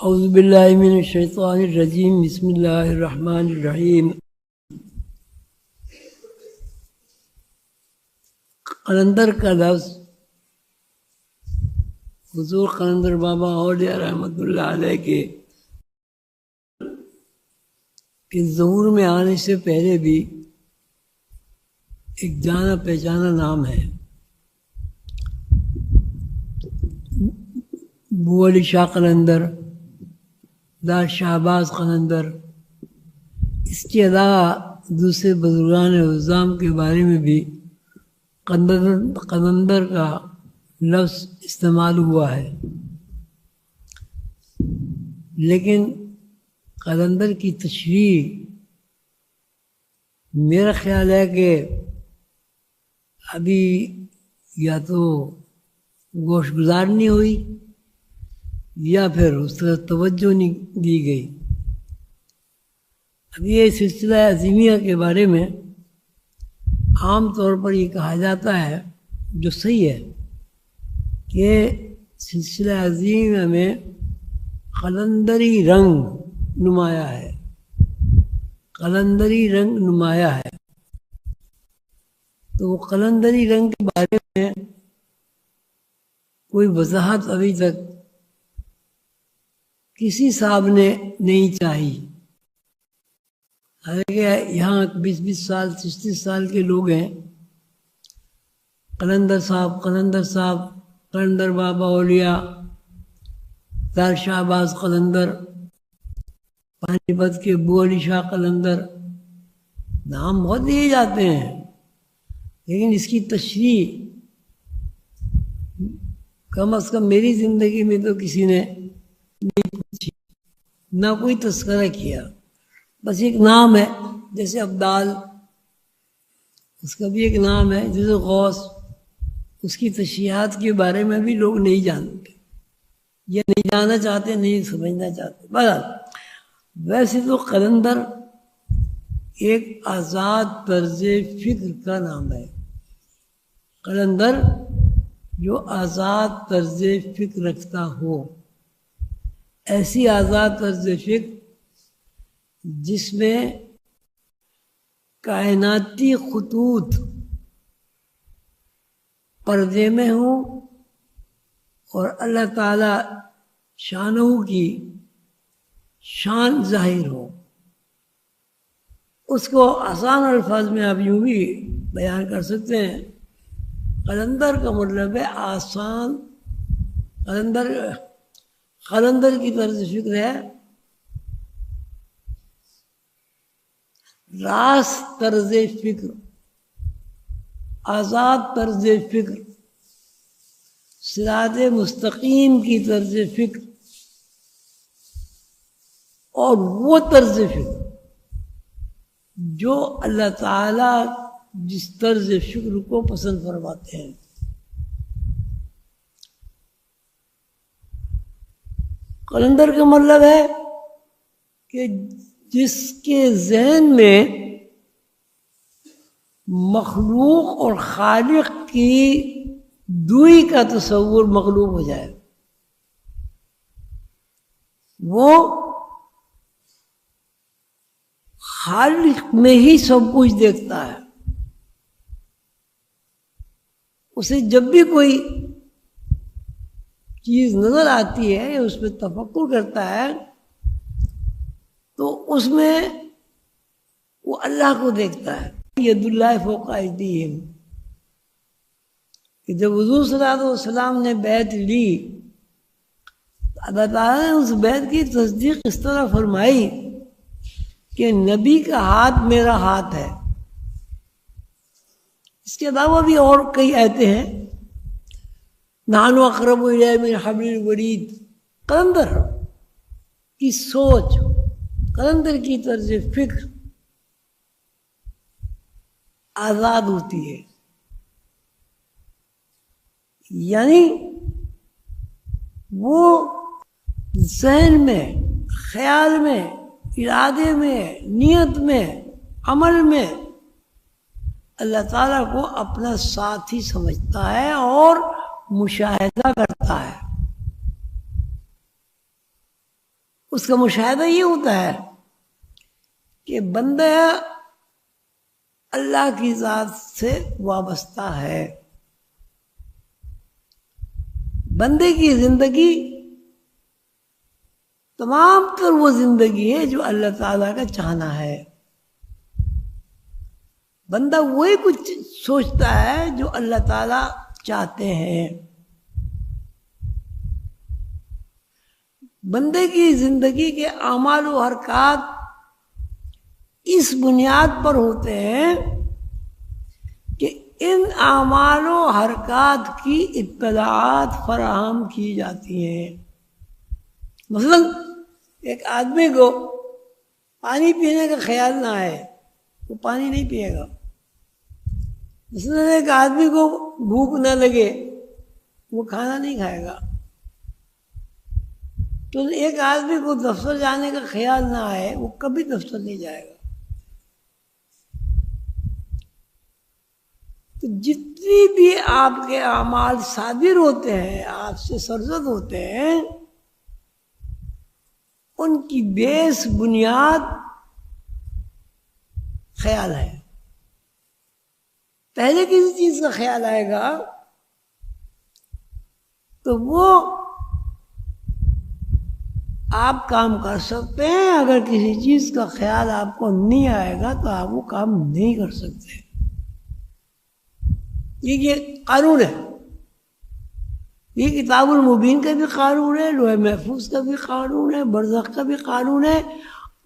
اعوذ باللہ من الشیطان الرجیم بسم اللہ الرحمن الرحیم۔ قلندر کا لفظ حضور قلندر بابا اولیاء رحمۃ اللہ علیہ کے ظہور میں آنے سے پہلے بھی ایک جانا پہچانا نام ہے۔ بو علی شاہ قلندر، دار شہباز قلندر، اس کے علاوہ دوسرے بزرگان عظام کے بارے میں بھی قلندر کا لفظ استعمال ہوا ہے، لیکن قلندر کی تشریح میرا خیال ہے کہ ابھی یا تو گوش گزار نہیں ہوئی یا پھر اس طرح توجہ نہیں دی گئی۔ اب یہ سلسلہ عظیمیہ کے بارے میں عام طور پر یہ کہا جاتا ہے، جو صحیح ہے، کہ سلسلہ عظیمیہ میں قلندری رنگ نمایاں ہے، قلندری رنگ نمایاں ہے۔ تو وہ قلندری رنگ کے بارے میں کوئی وضاحت ابھی تک کسی صاحب نے نہیں چاہی۔ حالانکہ یہاں 20 سال 30 سال کے لوگ ہیں، قلندر صاحب، قلندر بابا اولیاء، دار شہباز قلندر، پانی پت کے بو علی شاہ قلندر، نام بہت دیے جاتے ہیں، لیکن اس کی تشریح کم از کم میری زندگی میں تو کسی نے نہیں پوچھی، نہ کوئی تذکرہ کیا۔ بس ایک نام ہے، جیسے عبدال، اس کا بھی ایک نام ہے، جیسے غوث، اس کی تشریحات کے بارے میں بھی لوگ نہیں جانتے، یا نہیں جاننا چاہتے، نہیں سمجھنا چاہتے۔ بہرحال ویسے تو قلندر ایک آزاد طرز فکر کا نام ہے۔ قلندر جو آزاد طرز فکر رکھتا ہو، ایسی آزاد طرز فکر جس میں کائناتی خطوط پردے میں ہوں اور اللہ تعالی شانہ کی شان ظاہر ہو۔ اس کو آسان الفاظ میں آپ یوں بھی بیان کر سکتے ہیں، قلندر کا مطلب ہے آسان، قلندر کی طرز فکر ہے راست طرز فکر، آزاد طرز فکر، صراط مستقیم کی طرز فکر، اور وہ طرز فکر جو اللہ تعالی جس طرز فکر کو پسند فرماتے ہیں۔ قلندر کا مطلب ہے کہ جس کے ذہن میں مخلوق اور خالق کی دوئی کا تصور مغلوب ہو جائے، وہ خالق میں ہی سب کچھ دیکھتا ہے۔ اسے جب بھی کوئی چیز نظر آتی ہے یا اس پہ تفکر کرتا ہے تو اس میں وہ اللہ کو دیکھتا ہے۔ ید اللہ فوق ایدیہم، کہ جب حضور صلی اللہ علیہ وسلم نے بیعت لی، اللہ تعالیٰ نے اس بیعت کی تصدیق اس طرح فرمائی کہ نبی کا ہاتھ میرا ہاتھ ہے۔ اس کے علاوہ بھی اور کئی آیتیں ہیں، نحن اقرب الیہ من حبل الورید۔ قلندر کی سوچ، قلندر کی طرز فکر آزاد ہوتی ہے، یعنی وہ ذہن میں، خیال میں، ارادے میں، نیت میں، عمل میں اللہ تعالیٰ کو اپنا ساتھی سمجھتا ہے اور مشاہدہ کرتا ہے۔ اس کا مشاہدہ یہ ہوتا ہے کہ بندہ اللہ کی ذات سے وابستہ ہے. بندے کی زندگی تمام تر وہ زندگی ہے جو اللہ تعالیٰ کا چاہنا ہے. بندہ وہی کچھ سوچتا ہے جو اللہ تعالیٰ چاہتے ہیں. بندے کی زندگی کے اعمال و حرکات اس بنیاد پر ہوتے ہیں کہ ان اعمال و حرکات کی اطلاعات فراہم کی جاتی ہیں. مثلا ایک آدمی کو پانی پینے کا خیال نہ آئے وہ پانی نہیں پیے گا. مثلا ایک آدمی کو بھوک نہ لگے وہ کھانا نہیں کھائے گا. تو ایک آدمی کو دفتر جانے کا خیال نہ آئے وہ کبھی دفتر نہیں جائے گا. تو جتنی بھی آپ کے اعمال صادر ہوتے ہیں، آپ سے سرزد ہوتے ہیں، ان کی بیس بنیاد خیال ہے. پہلے کسی چیز کا خیال آئے گا تو وہ آپ کام کر سکتے ہیں. اگر کسی چیز کا خیال آپ کو نہیں آئے گا تو آپ وہ کام نہیں کر سکتے. یہ قانون ہے. یہ کتاب المبین کا بھی قانون ہے، لوح محفوظ کا بھی قانون ہے، برزخ کا بھی قانون ہے،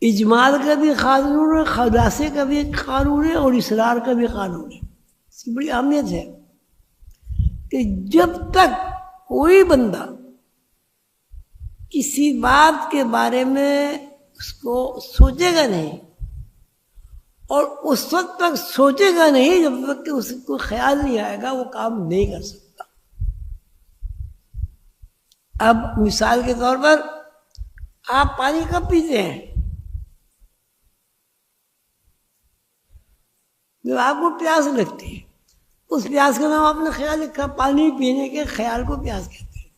اجمال کا بھی قانون ہے، خلاصے کا بھی قانون ہے، اور اسرار کا بھی قانون ہے. اس کی بڑی اہمیت ہے کہ جب تک کوئی بندہ کسی بات کے بارے میں اس کو سوچے گا نہیں، اور اس وقت تک سوچے گا نہیں جب تک کہ اس کو خیال نہیں آئے گا وہ کام نہیں کر سکتا. اب مثال کے طور پر آپ پانی کب پیتے ہیں؟ جب آپ کو پیاس لگتی ہے. اس پیاس کا نام آپ نے خیال رکھا، پانی پینے کے خیال کو پیاس کہتے ہیں.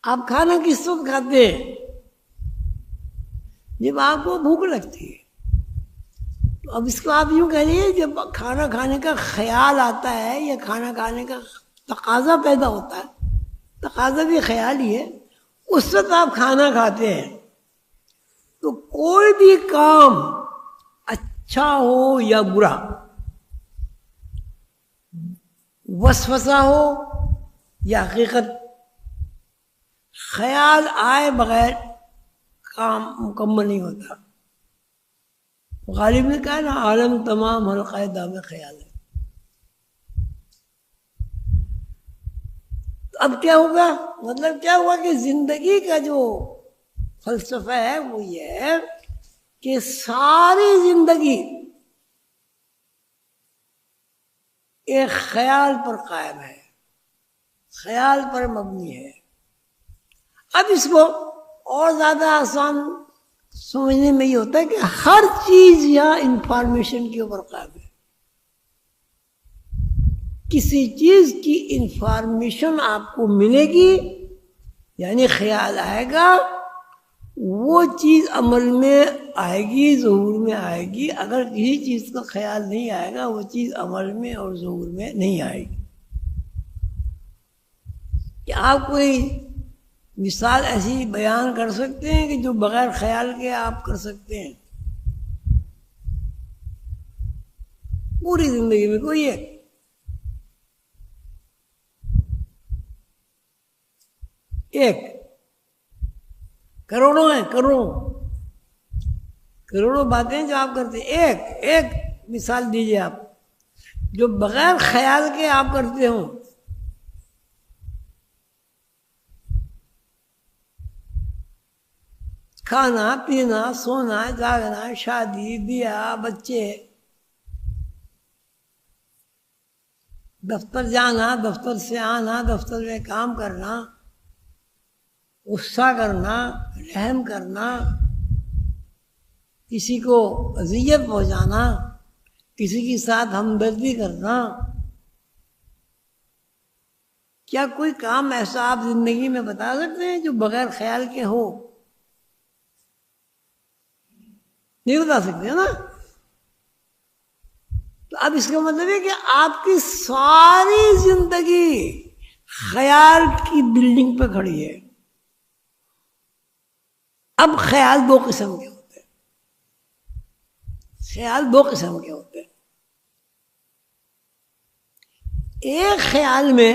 آپ کھانا کس وقت کھاتے ہیں؟ جب آپ کو بھوک لگتی ہے. تو اب اس کو آپ یوں کہہ لیے جب کھانا کھانے کا خیال آتا ہے یا کھانا کھانے کا تقاضا پیدا ہوتا ہے، تقاضا بھی خیال ہی ہے، اس وقت آپ کھانا کھاتے ہیں. تو کوئی بھی کام اچھا ہو یا برا، وسوسہ ہو یا حقیقت، خیال آئے بغیر کام مکمل نہیں ہوتا. غالب نے کہا نا عالم تمام حلقہ دام خیال ہے. اب کیا ہوگا؟ مطلب کیا ہوا کہ زندگی کا جو فلسفہ ہے وہ یہ ہے کہ ساری زندگی ایک خیال پر قائم ہے، خیال پر مبنی ہے. اب اس کو اور زیادہ آسان سمجھنے میں یہ ہوتا ہے کہ ہر چیز یا انفارمیشن کے اوپر قائم ہے. کسی چیز کی انفارمیشن آپ کو ملے گی یعنی خیال آئے گا، وہ چیز عمل میں آئے گی، ظہور میں آئے گی. اگر کسی چیز کا خیال نہیں آئے گا وہ چیز عمل میں اور ظہور میں نہیں آئے گی. کیا آپ کوئی مثال ایسی بیان کر سکتے ہیں کہ جو بغیر خیال کے آپ کر سکتے ہیں؟ پوری زندگی میں کوئی ایک کروڑوں ہیں، کروڑوں باتیں جو آپ کرتے ہیں، ایک مثال دیجیے آپ جو بغیر خیال کے آپ کرتے ہوں. کھانا پینا، سونا، جاگنا، شادی بیاہ، بچے، دفتر جانا، دفتر سے آنا، دفتر میں کام کرنا، غصہ کرنا، رحم کرنا، کسی کو اذیت پہنچانا، کسی کے ساتھ ہمدردی کرنا. کیا کوئی کام ایسا آپ زندگی میں بتا سکتے ہیں جو بغیر خیال کے ہو؟ نہیں بتا سکتے نا. تو اب اس کا مطلب ہے کہ آپ کی ساری زندگی خیال کی بلڈنگ پہ کھڑی ہے. اب خیال دو قسم کے ہوتے ہیں. خیال دو قسم کے ہوتے ہیں. ایک خیال میں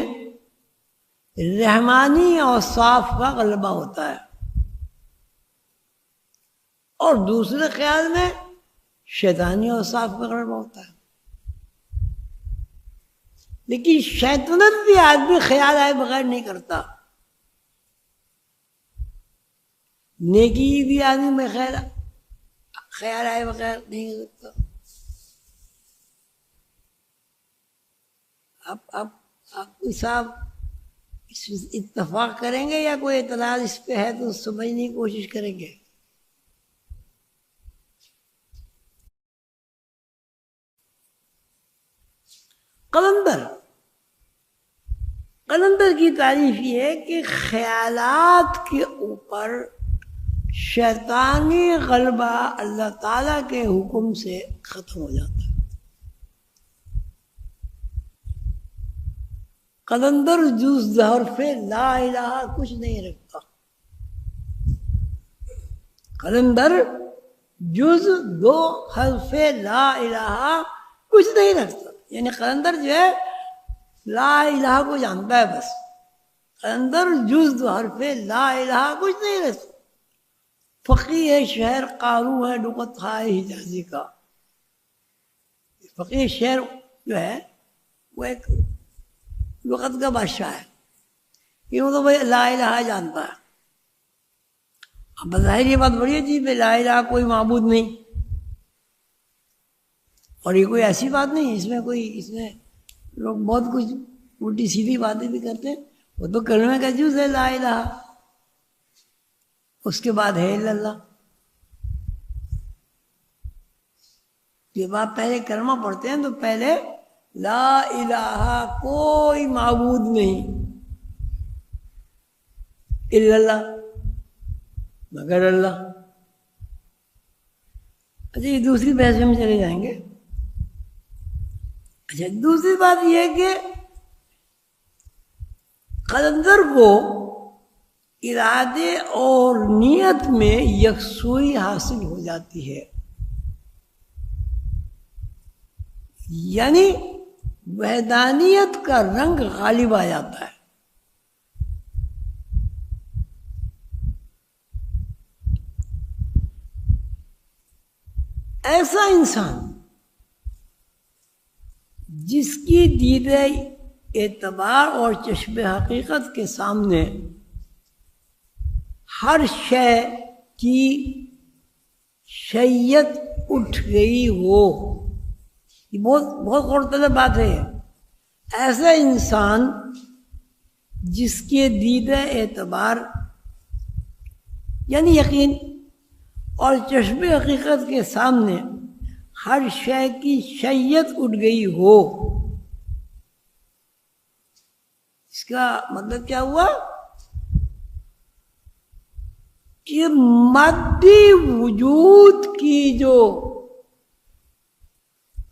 رحمانی اوصاف کا غلبہ ہوتا ہے اور دوسرے خیال میں شیطانی اوصاف کا غلبہ ہوتا ہے. لیکن شیطنت بھی آدمی خیال آئے بغیر نہیں کرتا. نیکی بھی آدمی میں خیال آئے بغیر نہیں کر سکتا. آپ کوئی صاحب اتفاق کریں گے یا کوئی اعتراض اس پہ ہے تو سمجھنے کی کوشش کریں گے. قلندر کی تعریف یہ ہے کہ خیالات کے اوپر شیطانی غلبہ اللہ تعالیٰ کے حکم سے ختم ہو جاتا ہے. قلندر جز حرف لا الہ کچھ نہیں رکھتا. قلندر جز دو حرف لا الہ کچھ نہیں رکھتا. یعنی قلندر جو ہے لا الہ کو جانتا ہے بس. قلندر جز دو حرف لا الہ کچھ نہیں رکھتا. فقیہ ہے، شہر قارو ہے، لغت خواہ حجازی کا. فقیہ شہر جو ہے وہ ایک لغت کا بادشاہ ہے. یہ تو بھائی لا الہ جانتا ہے. اب بظاہر یہ بات بڑی عجیب ہے، لا الہ کوئی معبود نہیں. اور یہ کوئی ایسی بات نہیں اس میں لوگ بہت کچھ الٹی سیدھی باتیں بھی کرتے ہیں. وہ تو کلمے کا جز ہے لا الہ، اس کے بعد ہے الا اللہ. جب آپ پہلے کلمہ پڑھتے ہیں تو پہلے لا الہ کوئی معبود نہیں الا اللہ مگر اللہ. اچھا یہ دوسری بحث میں چلے جائیں گے. اچھا دوسری بات یہ ہے کہ قلندر کو ارادے اور نیت میں یکسوئی حاصل ہو جاتی ہے. یعنی وحدانیت کا رنگ غالب آ جاتا ہے. ایسا انسان جس کی دید اعتبار اور چشم حقیقت کے سامنے ہر شے کی شیت اٹھ گئی ہو، یہ بہت غور طلب بات ہے. ایسا انسان جس کے دید اعتبار یعنی یقین اور چشم حقیقت کے سامنے ہر شے کی شیت اٹھ گئی ہو. اس کا مطلب کیا ہوا کہ مادی وجود کی جو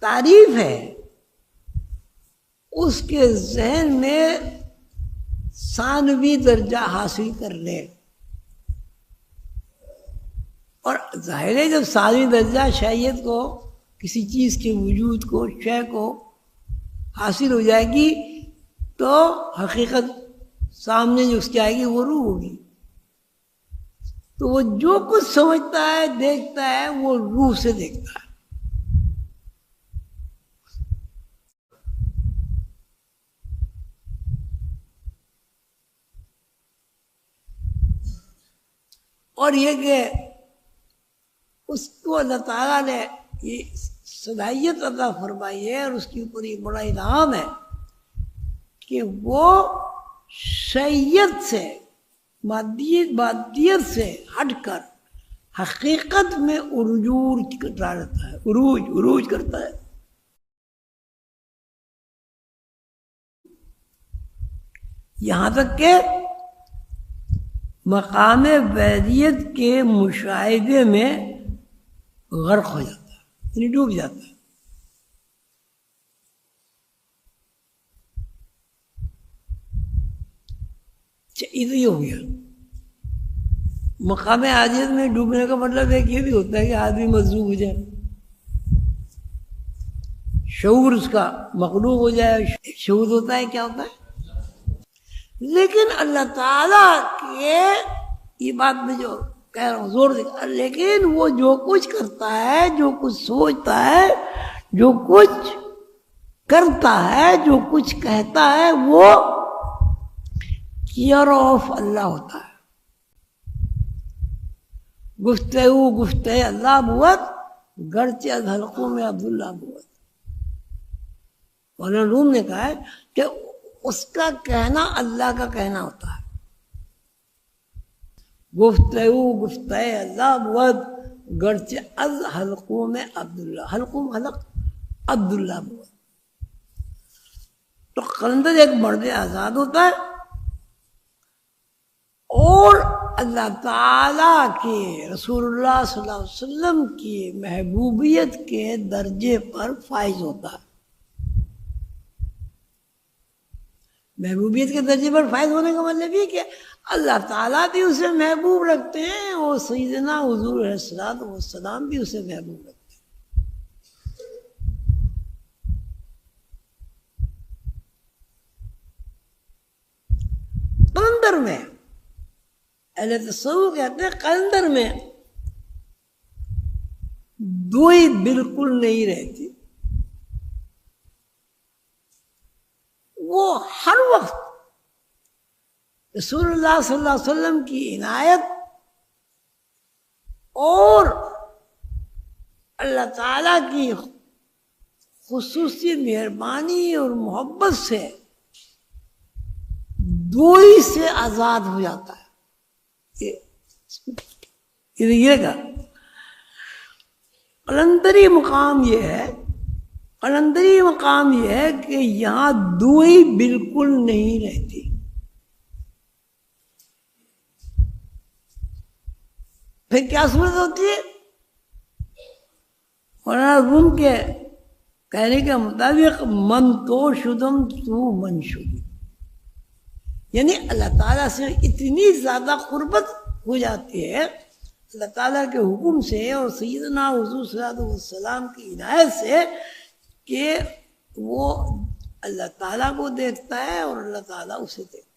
تعریف ہے اس کے ذہن میں ثانوی درجہ حاصل کر لے. اور ظاہر ہے جب ثانوی درجہ شیعت کو، کسی چیز کے وجود کو، شے کو حاصل ہو جائے گی تو حقیقت سامنے جو اس کی آئے گی وہ روح ہوگی. تو وہ جو کچھ سمجھتا ہے دیکھتا ہے وہ روح سے دیکھتا ہے. اور یہ کہ اس کو اللہ تعالیٰ نے یہ صلاحیت عطا فرمائی ہے اور اس کے اوپر یہ بڑا انعام ہے کہ وہ شیعت سے، مادیت سے ہٹ کر حقیقت میں عروج کرتا ہے، عروج کرتا ہے. یہاں تک کہ مقام وحدیت کے مشاہدے میں غرق ہو جاتا ہے، یعنی ڈوب جاتا ہے۔ یہ تو یہ ہو گیا مقام عاجز میں ڈوبنے کا مطلب ایک یہ بھی ہوتا ہے کہ آدمی مظلوم ہو جائے، شعور اس کا مغلوب ہو جائے۔ شعور ہوتا ہے کیا ہوتا ہے؟ لیکن اللہ تعالیٰ کے یہ بات میں جو کہہ رہا ہوں زور دے، لیکن وہ جو کچھ کرتا ہے، جو کچھ سوچتا ہے، جو کچھ کرتا ہے، جو کچھ کہتا ہے، وہ کیئر آف اللہ ہوتا ہے۔ گفتگو اللہ بوت گرچہ از حلقوں میں عبداللہ بوت۔ مولانا روم نے کہا ہے کہ اس کا کہنا اللہ کا کہنا ہوتا ہے۔ گفتگو اللہ بوت گرچہ از حلقوں میں عبداللہ، حلقوں حلق عبداللہ بوت۔ تو قلندر ایک مرد آزاد ہوتا ہے اور اللہ تعالیٰ کے رسول اللہ صلی اللہ علیہ وسلم کی محبوبیت کے درجے پر فائز ہوتا ہے۔ محبوبیت کے درجے پر فائز ہونے کا مطلب یہ کہ اللہ تعالیٰ بھی اسے محبوب رکھتے ہیں اور سیدنا حضور علیہ الصلوۃ والسلام بھی اسے محبوب رکھتے ہیں۔ قلندر میں اہل تصوف کہتے ہیں قلندر میں دوئی بالکل نہیں رہتی، وہ ہر وقت رسول اللہ صلی اللہ علیہ وسلم کی عنایت اور اللہ تعالیٰ کی خصوصی مہربانی اور محبت سے دوئی سے آزاد ہو جاتا ہے۔ یہ کا قلندری مقام یہ ہے، قلندری مقام یہ ہے کہ یہاں دوئی بالکل نہیں رہتی۔ پھر کیا صورت ہوتی ہے؟ مولانا روم کے کہنے کے مطابق من تو شدم تو من شدی، یعنی اللہ تعالیٰ سے اتنی زیادہ قربت ہو جاتی ہے اللہ تعالیٰ کے حکم سے اور سیدنا حضور صلی اللہ علیہ وسلم کی عنایت سے کہ وہ اللہ تعالیٰ کو دیکھتا ہے اور اللہ تعالیٰ اسے دیکھتا ہے۔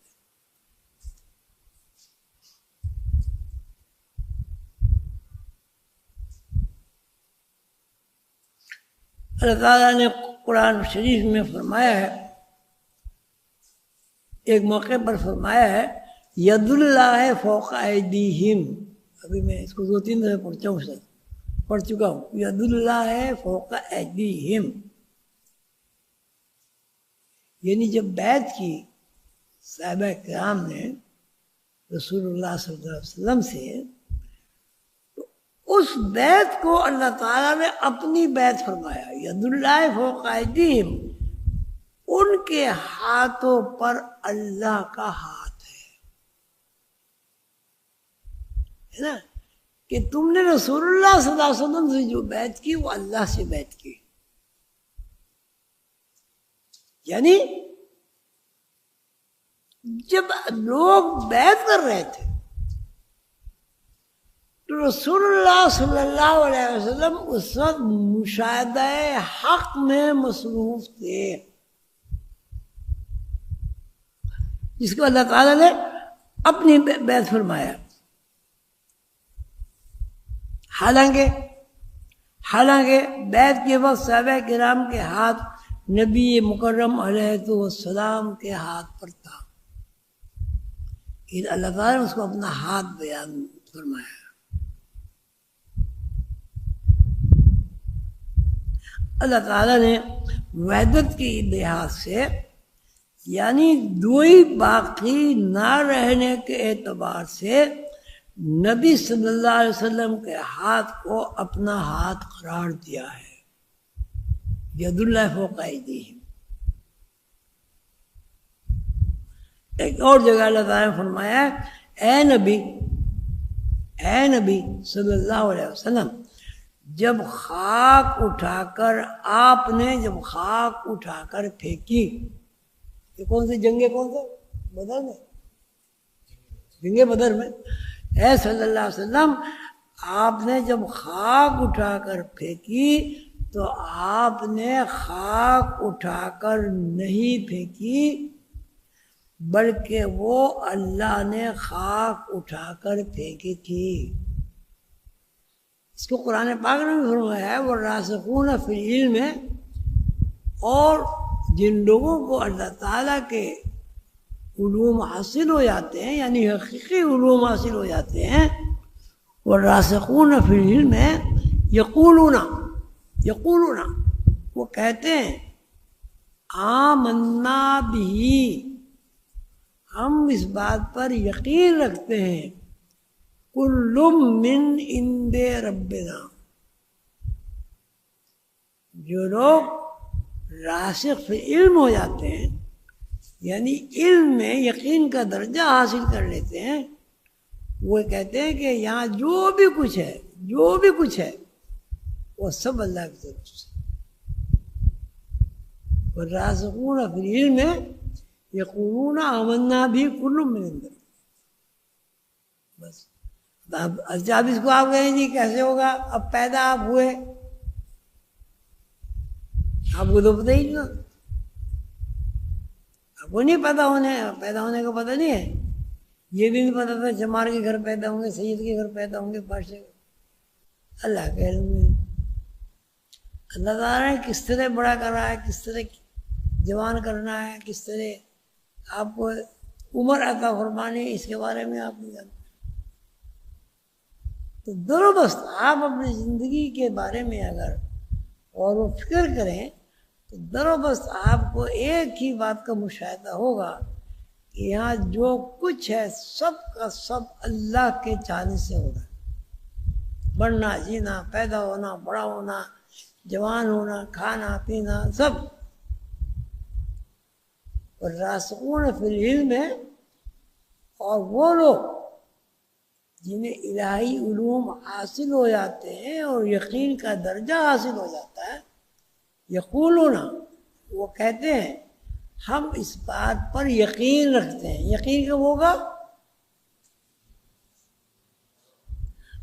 اللہ تعالیٰ نے قرآن شریف میں فرمایا ہے، ایک موقع پر فرمایا ہے ید اللہ فوق ایدیہم، ابھی میں اس کو 2-3 دفعہ پڑھ چکا ہوں، ید اللہ فوق ایدیہم، یعنی جب بیعت کی صحابہ کرام نے رسول اللہ صلی اللہ علیہ وسلم سے، تو اس بیعت کو اللہ تعالیٰ نے اپنی بیعت فرمایا، ید اللہ فوق ایدیہم، ان کے ہاتھوں پر اللہ کا ہاتھ ہے نا، کہ تم نے رسول اللہ صلی اللہ علیہ وسلم سے جو بیعت کی وہ اللہ سے بیعت کی۔ یعنی جب لوگ بیعت کر رہے تھے تو رسول اللہ صلی اللہ علیہ وسلم اس وقت مشاہدہ حق میں مصروف تھے، جس کو اللہ تعالیٰ نے اپنی بیعت فرمایا۔ حالانکہ بیعت کے وقت صحابہ کرام کے ہاتھ نبی مکرم علیہ السلام کے ہاتھ پر تھا، لیکن اللہ تعالیٰ نے اس کو اپنا ہاتھ بیان فرمایا۔ اللہ تعالیٰ نے وحدت کی لحاظ سے، یعنی دوئی باقی نہ رہنے کے اعتبار سے، نبی صلی اللہ علیہ وسلم کے ہاتھ کو اپنا ہاتھ قرار دیا ہے، ید اللہ فوق ایدیہم۔ ایک اور جگہ اللہ تعالیٰ نے فرمایا اے نبی صلی اللہ علیہ وسلم، جب خاک اٹھا کر آپ نے جب خاک اٹھا کر پھینکی، یہ کون سی جنگ ہے؟ کون سے بدر میں؟ جنگ بدر میں اے صلی اللہ علیہ وسلم آپ نے جب خاک اٹھا کر پھینکی تو آپ نے خاک اٹھا کر نہیں پھینکی، بلکہ وہ اللہ نے خاک اٹھا کر پھینکی تھی۔ اس کو قرآن پاک نے بھی فرمایا ہے والراسخون فی العلم، اور جن لوگوں کو اللہ تعالیٰ کے علوم حاصل ہو جاتے ہیں، یعنی حقیقی علوم حاصل ہو جاتے ہیں، والراسخون فی العلم یقولون وہ کہتے ہیں آمنا بھی، ہم اس بات پر یقین رکھتے ہیں، کل من عند ربنا، جو لوگ راسخ فی علم ہو جاتے ہیں یعنی علم میں یقین کا درجہ حاصل کر لیتے ہیں، وہ کہتے ہیں کہ یہاں جو بھی کچھ ہے وہ سب اللہ کی طرف سے۔ والراسخون فی العلم یقولون آمنا بھی کل من عند ربنا۔ بس اب اس کو آپ کہیں جی کیسے ہوگا؟ اب پیدا آپ ہوئے، آپ کو تو پتہ ہی نہیں، آپ کو نہیں پیدا ہونے کا پتہ نہیں ہے، یہ بھی نہیں پتا تھا چمار کے گھر پیدا ہوں گے، سید کے گھر پیدا ہوں گے، بادشاہ کے، اللہ کے علم میں۔ اللہ تعالیٰ نے کس طرح بڑا کرنا ہے، کس طرح جوان کرنا ہے، کس طرح آپ کو عمر عطا فرمانی ہے، اس کے بارے میں آپ نہیں جانتے۔ تو درست آپ اپنی زندگی کے بارے میں اگر اور وہ فکر کریں تو درست آپ کو ایک ہی بات کا مشاہدہ ہوگا کہ یہاں جو کچھ ہے سب کا سب اللہ کے چاہنے سے ہو رہا ہے، بڑھنا، جینا، پیدا ہونا، بڑا ہونا، جوان ہونا، کھانا پینا، سب۔ والراسخون فی العلم ہے، اور وہ لوگ جنہیں الہی علوم حاصل ہو جاتے ہیں اور یقین کا درجہ حاصل ہو جاتا ہے، یقولون وہ کہتے ہیں ہم اس بات پر یقین رکھتے ہیں۔ یقین کب ہوگا؟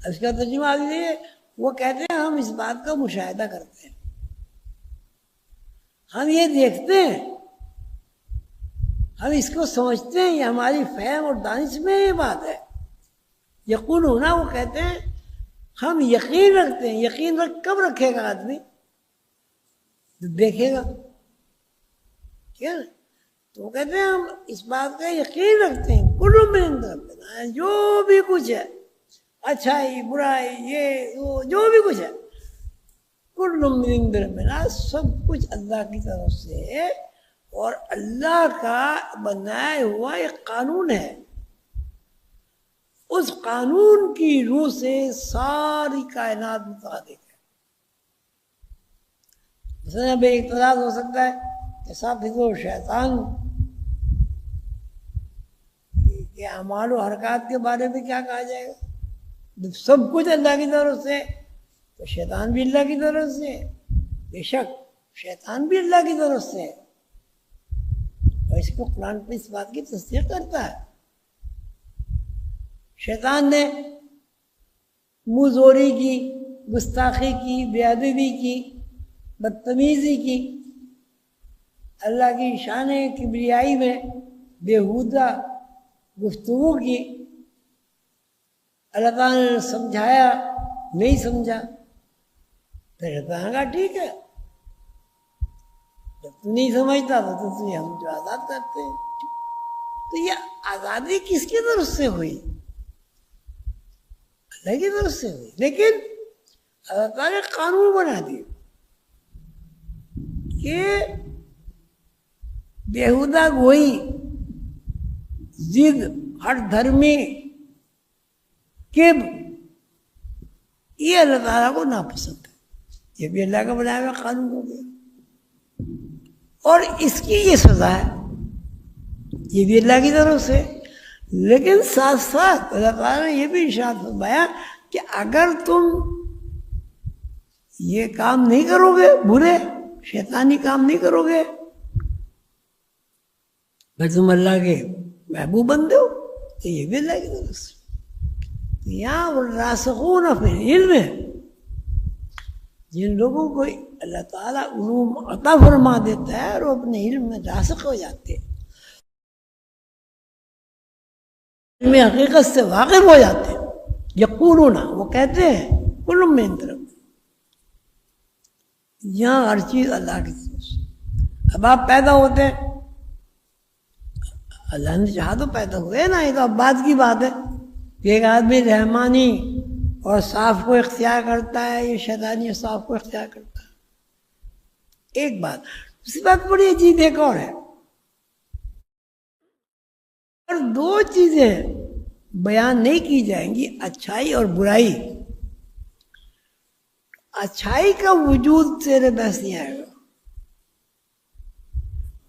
اس کا ترجمہ آ دیجیے، وہ کہتے ہیں ہم اس بات کا مشاہدہ کرتے ہیں، ہم یہ دیکھتے ہیں، ہم اس کو سمجھتے ہیں، یہ ہماری فہم اور دانش میں یہ بات ہے۔ یقولون وہ کہتے ہیں ہم یقین رکھتے ہیں۔ یقین کب رکھے گا آدمی؟ دیکھے گا، کیا؟ تو وہ کہتے ہیں ہم اس بات کا یقین رکھتے ہیں، کل من عند ربنا، جو بھی کچھ ہے، اچھائی برائی، یہ وہ جو بھی کچھ ہے، کل من عند ربنا، سب کچھ اللہ کی طرف سے ہے، اور اللہ کا بنایا ہوا ایک قانون ہے، اس قانون کی روح سے ساری کائنات متحرک ہے۔ مثلا بے اعتراض ہو سکتا ہے کہ صاحب فضل شیطان کے اعمال و حرکات کے بارے میں کیا کہا جائے گا؟ جب سب کچھ اللہ کی طرف سے تو شیطان بھی اللہ کی طرف سے ہے، بے شک شیطان بھی اللہ کی طرف سے ہے، اور اس کو قرآن پہ اس بات کی تصدیق کرتا ہے۔ شیطان نے منہ زوری کی، گستاخی کی، بے ادبی کی، بدتمیزی کی، اللہ کی شان کبریائی میں بیہودہ گفتگو کی، اللہ تعالیٰ نے سمجھایا نہیں سمجھا، پھر اللہ نے کہا ٹھیک ہے، جب تو نہیں سمجھتا تو تجھے ہم جو آزاد کرتے ہیں۔ تو یہ آزادی کس کی طرف سے ہوئی؟ اللہ کی طرف سے ہوئی، لیکن اللہ تعالیٰ نے قانون بنا دیا کہ بیہودہ گوئی، ضد، ہر دھرمی، کبر، یہ اللہ تعالیٰ کو ناپسند ہے، یہ بھی اللہ کا بنایا ہوا قانون ہو گیا، اور اس کی یہ سزا ہے، یہ بھی اللہ کی طرف سے۔ لیکن ساتھ ساتھ اللہ تعالیٰ نے یہ بھی ارشاد فرمایا کہ اگر تم یہ کام نہیں کرو گے برے شیطانی کام نہیں کرو گے پھر تم اللہ کے محبوب بندے ہو تو یہ بھی اللہ کی طرف سے. یہاں راسخون فی العلم ہے، جن لوگوں کو اللہ تعالیٰ علوم عطا فرما دیتا ہے اور وہ اپنے علم میں راسخ ہو جاتے ہیں، علم حقیقت سے واقف ہو جاتے ہیں. یقولون وہ کہتے ہیں کل من طرف، یہاں ہر چیز اللہ کی طرف سے. اب آپ پیدا ہوتے ہیں اللہ نے چاہا تو پیدا ہوئے نا، یہ تو اب بات کی بات ہے کہ ایک آدمی رحمانی اور صاف کو اختیار کرتا ہے، یہ شیطانی اور صاف کو اختیار کرتا ہے. ایک بات. دوسری بات بڑی عجیب ایک اور ہے، اور دو چیزیں بیان نہیں کی جائیں گی، اچھائی اور برائی. اچھائی کا وجود تیرے بحث نہیں آئے گا،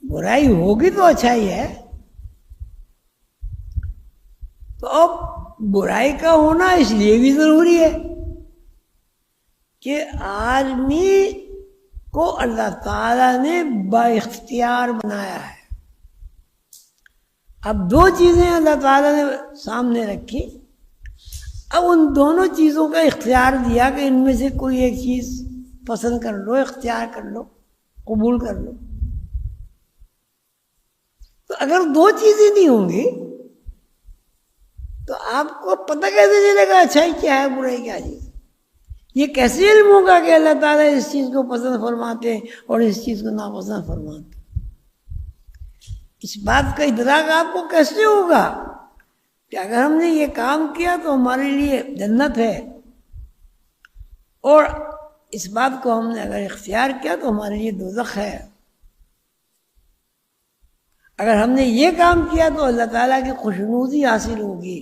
برائی ہوگی تو اچھائی ہے. تو اب برائی کا ہونا اس لیے بھی ضروری ہے کہ آدمی کو اللہ تعالیٰ نے با اختیار بنایا ہے. اب دو چیزیں اللہ تعالیٰ نے سامنے رکھی، اب ان دونوں چیزوں کا اختیار دیا کہ ان میں سے کوئی ایک چیز پسند کر لو، اختیار کر لو، قبول کر لو. تو اگر دو چیزیں نہیں ہوں گی تو آپ کو پتہ کیسے چلے گا اچھائی کیا ہے برائی کیا چیز؟ یہ کیسے علم ہوگا کہ اللہ تعالیٰ اس چیز کو پسند فرماتے ہیں اور اس چیز کو ناپسند فرماتے؟ اس بات کا ادراک آپ کو کیسے ہوگا کہ اگر ہم نے یہ کام کیا تو ہمارے لیے جنت ہے، اور اس بات کو ہم نے اگر اختیار کیا تو ہمارے لیے دوزخ ہے. اگر ہم نے یہ کام کیا تو اللہ تعالیٰ کی خوشنودی حاصل ہوگی،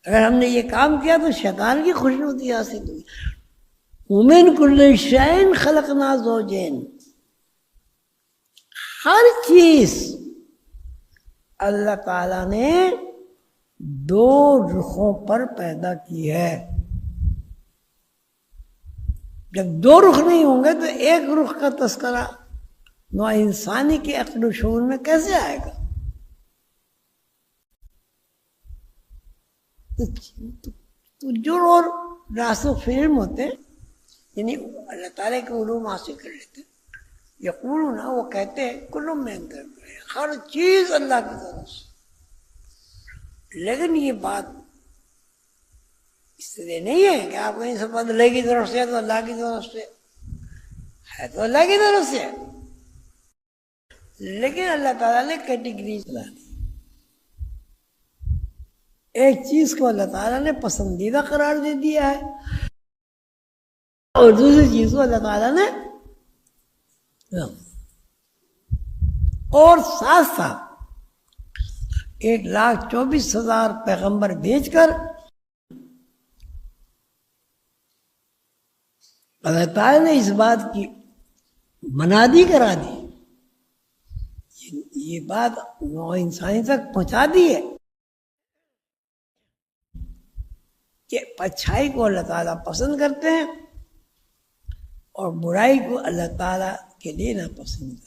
اگر ہم نے یہ کام کیا تو شیطان کی خوشنودی حاصل ہوگی. وَمِن كُلِّ شَيْءٍ خَلَقْنَا زَوْجَيْنِ، ہر چیز اللہ تعالیٰ نے دو رخوں پر پیدا کی ہے. جب دو رخ نہیں ہوں گے تو ایک رخ کا تذکرہ نوع انسانی کے عقل و شعور میں کیسے آئے گا؟ تو جو اور راسخ فی العلم ہوتے ہیں، یعنی اللہ تعالیٰ کے علوم حاصل کر لیتے ہیں، یقولون وہ کہتے ہیں کل من طرف، ہر چیز اللہ کی طرف سے. لیکن یہ بات اس طرح نہیں ہے کہ آپ کہیں سے اللہ کی طرف سے ہے تو اللہ کی طرف سے ہے، تو اللہ کی طرف سے ہے. لیکن اللہ تعالیٰ نے کیٹیگریز بنا دی. ایک چیز کو اللہ تعالیٰ نے پسندیدہ قرار دے دیا ہے اور دوسری چیز کو اللہ تعالیٰ نے، اور ساتھ ساتھ 1,24,000 پیغمبر بھیج کر اللہ تعالیٰ نے اس بات کی منادی کرا دی، یہ بات نوع انسانی تک پہنچا دی ہے کہ اچھائی کو اللہ تعالیٰ پسند کرتے ہیں اور برائی کو اللہ تعالیٰ کے لیے ناپسند کرتے ہیں.